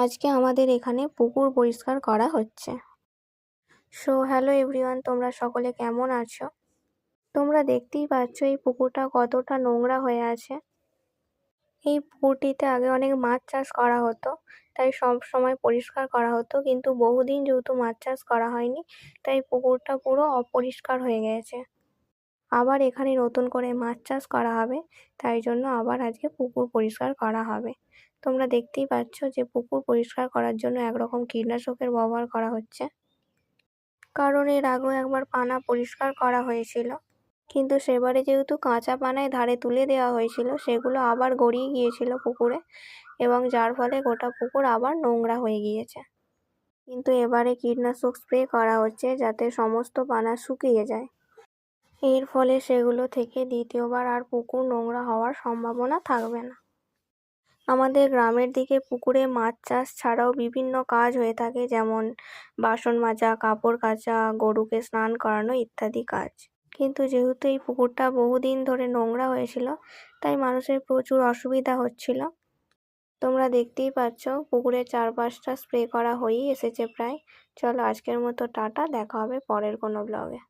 আজকে আমাদের এখানে পুকুর পরিষ্কার করা হচ্ছে। হ্যালো এভরিওয়ান, তোমরা সকলে কেমন আছো? তোমরা দেখতেই পাচ্ছ এই পুকুরটা কতটা নোংরা হয়ে আছে। এই পুকুরটিতে আগে অনেক মাছ চাষ করা হতো, তাই সব সময় পরিষ্কার করা হতো, কিন্তু বহুদিন যেহেতু মাছ চাষ করা হয়নি, তাই পুকুরটা পুরো অপরিষ্কার হয়ে গেছে। আবার এখানে নতুন করে মাছ চাষ করা হবে, তাই জন্য আবার আজকে পুকুর পরিষ্কার করা হবে। তোমরা দেখতেই পাচ্ছ যে পুকুর পরিষ্কার করার জন্য একরকম কীটনাশকের ব্যবহার করা হচ্ছে, কারণ এর আগেও একবার পানা পরিষ্কার করা হয়েছিল, কিন্তু সেবারে যেহেতু কাঁচা পানায় ধারে তুলে দেওয়া হয়েছিল, সেগুলো আবার গড়িয়ে গিয়েছিল পুকুরে, এবং যার ফলে গোটা পুকুর আবার নোংরা হয়ে গিয়েছে। কিন্তু এবারে কীটনাশক স্প্রে করা হচ্ছে যাতে সমস্ত পানা শুকিয়ে যায়। এর ফলে সেগুলো থেকে দ্বিতীয়বার আর পুকুর নোংরা হওয়ার সম্ভাবনা থাকবে না। আমাদের গ্রামের দিকে পুকুরে মাছ চাষ ছাড়াও বিভিন্ন কাজ হয়ে থাকে, যেমন বাসন মাজা, কাপড় কাচা, গরুকে স্নান করানো ইত্যাদি কাজ। কিন্তু যেহেতু এই পুকুরটা বহুদিন ধরে নোংরা হয়েছিল, তাই মানুষের প্রচুর অসুবিধা হচ্ছিল। তোমরা দেখতেই পাচ্ছ পুকুরের চারপাশটা স্প্রে করা হয়েই এসেছে প্রায়। চলো আজকের মতো টাটা, দেখা হবে পরের কোনো ব্লগে।